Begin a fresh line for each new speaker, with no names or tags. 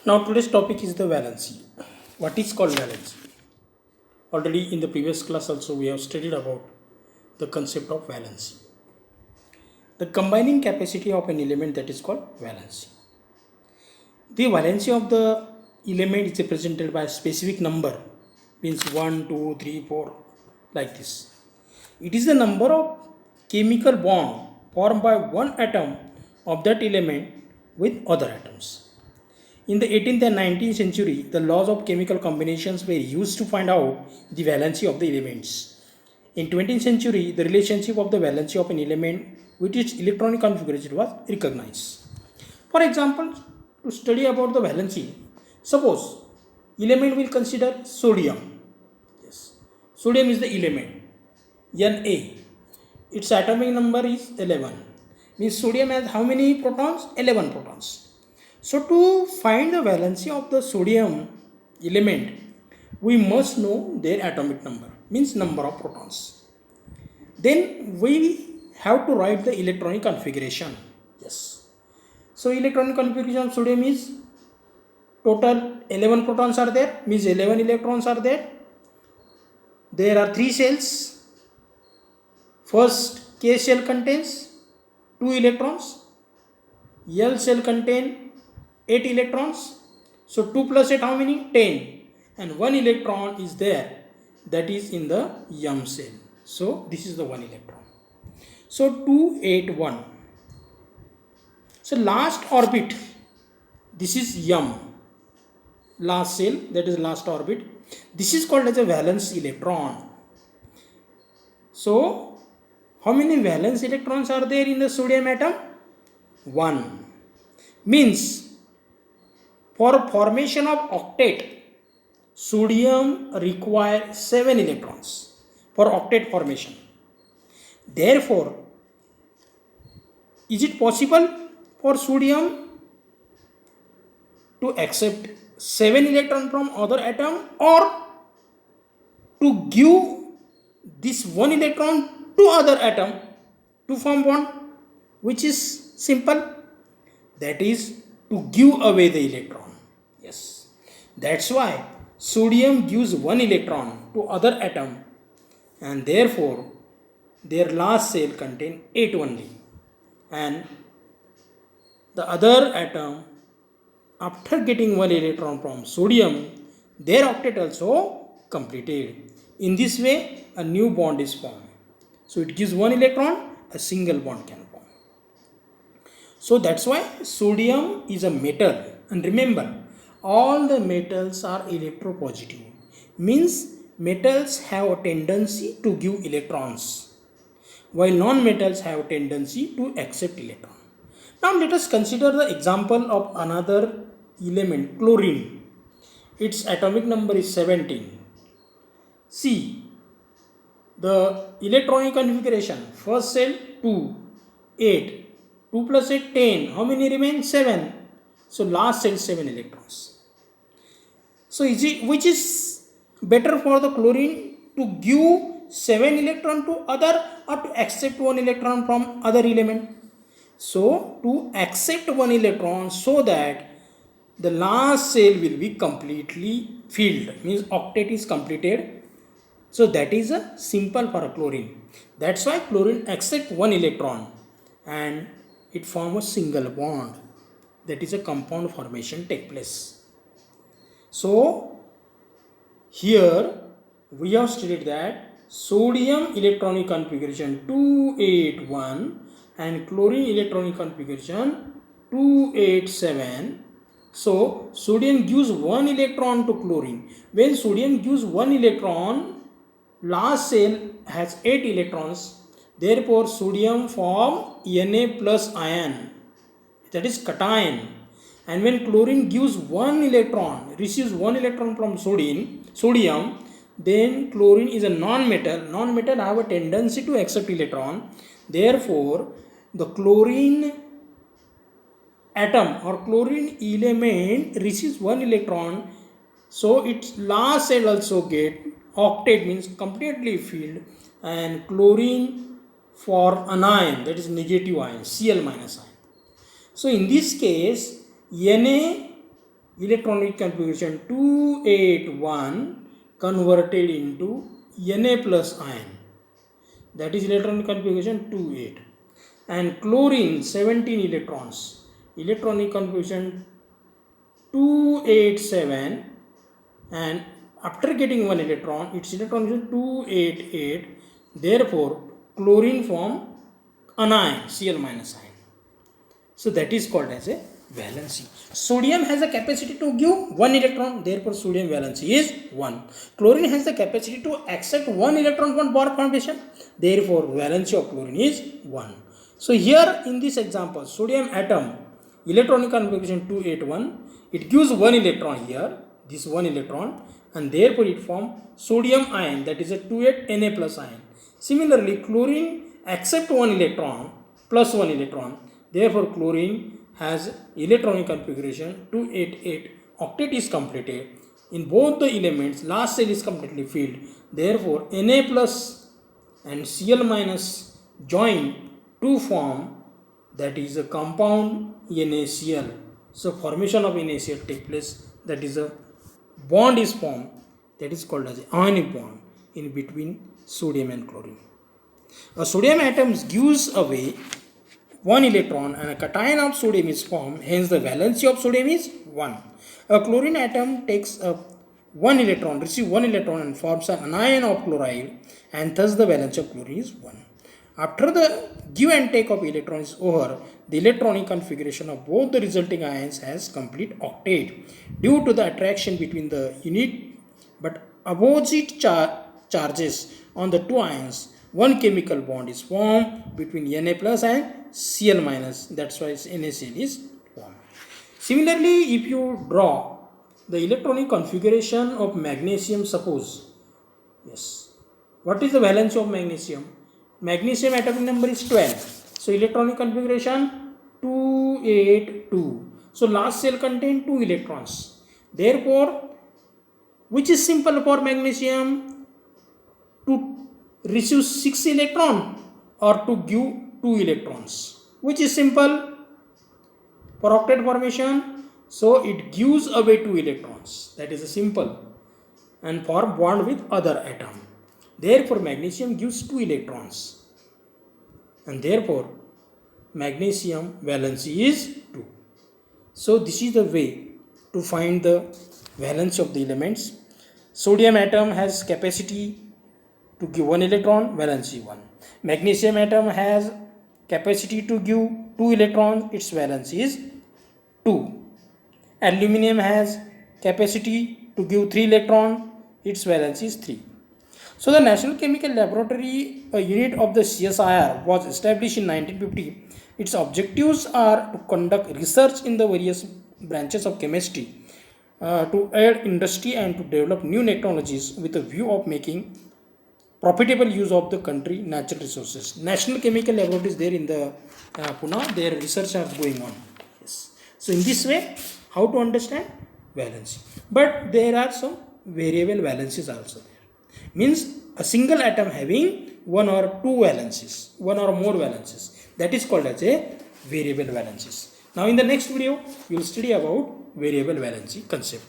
Now today's topic is the valency. What is called valency? Already in the previous class also we have studied about the concept of valency. The combining capacity of an element, that is called valency. The valency of the element is represented by a specific number, means 1, 2, 3, 4, like this. It is the number of chemical bond formed by one atom of that element with other atoms. In the 18th and 19th century, the laws of chemical combinations were used to find out the valency of the elements. In 20th century, the relationship of the valency of an element with its electronic configuration was recognized. For example, to study about the valency, suppose element will consider sodium. Yes, sodium is the element, Na. Its atomic number is 11. Means sodium has how many protons? 11 protons. So to find the valency of the sodium element, we must know their atomic number, means number of protons. Then we have to write the electronic configuration. Yes. So electronic configuration of sodium is total 11 protons are there, means 11 electrons are there. There are 3 shells. First K shell contains 2 electrons. L shell contains 8 electrons. So 2 plus 8 how many? 10. And 1 electron is there, that is in the M shell. So this is the 1 electron. So 2, 8, 1. So last orbit, this is M. Last shell, that is last orbit. This is called as a valence electron. So how many valence electrons are there in the sodium atom? 1. Means for formation of octet, sodium requires 7 electrons for octet formation. Therefore, is it possible for sodium to accept 7 electrons from other atom, or to give this 1 electron to other atom to form bond, which is simple? That is to give away the electron. Yes, that's why sodium gives 1 electron to other atom, and therefore their last shell contain 8 only, and the other atom, after getting 1 electron from sodium, their octet also completed. In this way a new bond is formed. So it gives 1 electron, a single bond can form. So that's why sodium is a metal. And remember, all the metals are electropositive. Means metals have a tendency to give electrons, while non-metals have a tendency to accept electron. Now let us consider the example of another element, chlorine. Its atomic number is 17. See the electronic configuration. First shell 2, 8. 2 plus 8, 10. How many remain? 7. So last shell 7 electrons. So which is better for the chlorine, to give 7 electron to other, or to accept 1 electron from other element? So to accept 1 electron, so that the last shell will be completely filled, means octet is completed. So that is a simple for a chlorine. That's why chlorine accepts 1 electron and it forms a single bond. That is a compound formation take place. So here we have stated that sodium electronic configuration 281 and chlorine electronic configuration 287. So sodium gives 1 electron to chlorine. When sodium gives 1 electron, last shell has 8 electrons. Therefore sodium form Na plus ion, that is cation. And when chlorine gives 1 electron, receives 1 electron from sodium, then chlorine is a non-metal. Non-metal have a tendency to accept electron. Therefore the chlorine atom or chlorine element receives 1 electron, so its last shell also get octet, means completely filled, and chlorine for anion, that is negative ion, Cl minus ion. So in this case Na electronic configuration 281 converted into Na plus ion. That is electronic configuration 28. And chlorine 17 electrons. Electronic configuration 287, and after getting one electron, its electron is 288. Therefore, chlorine form anion, Cl minus ion. So that is called as a valency. Sodium has a capacity to give one electron, therefore sodium valency is 1. Chlorine has the capacity to accept one electron from bond formation, therefore valency of chlorine is 1. So here in this example, sodium atom, electronic configuration 281, it gives one electron here, this one electron, and therefore it forms sodium ion, that is a 28 Na plus ion. Similarly, chlorine accept one electron plus one electron, therefore chlorine has electronic configuration 288, octet is completed. In both the elements, last cell is completely filled, therefore Na plus and Cl minus join to form, that is a compound NaCl. So formation of NaCl take place, that is a bond is formed, that is called as ionic bond in between sodium and chlorine. A sodium atom gives away one electron and a cation of sodium is formed, hence the valency of sodium is 1. A chlorine atom takes up one electron, receives one electron and forms an anion of chloride, and thus the valency of chlorine is 1. After the give and take of electrons is over, the electronic configuration of both the resulting ions has complete octet. Due to the attraction between the unit but opposite charges on the two ions, one chemical bond is formed between Na plus and Cl minus. That's why NaCl is formed. Similarly, if you draw the electronic configuration of magnesium, suppose, yes, what is the valency of magnesium? Magnesium atomic number is 12. So electronic configuration 282. So last cell contains 2 electrons. Therefore, which is simple for magnesium? To receive 6 electron or to give 2 electrons? Which is simple for octet formation? So it gives away 2 electrons. That is a simple. And for bond with other atom. Therefore, magnesium gives 2 electrons, and therefore magnesium valency is 2. So this is the way to find the valence of the elements. Sodium atom has capacity to give 1 electron, valency 1. Magnesium atom has capacity to give 2 electrons, its valency is 2. Aluminium has capacity to give 3 electrons, its valency is 3. So the National Chemical Laboratory, a unit of the CSIR, was established in 1950. Its objectives are to conduct research in the various branches of chemistry, to aid industry and to develop new technologies with a view of making profitable use of the country natural resources. National Chemical Laboratory is there in the Pune. Their research are going on. Yes. So in this way, how to understand valency? But there are some variable valencies also there. Means a single atom having one or two valencies, one or more valencies. That is called as a variable valencies. Now in the next video, you will study about variable valency concept.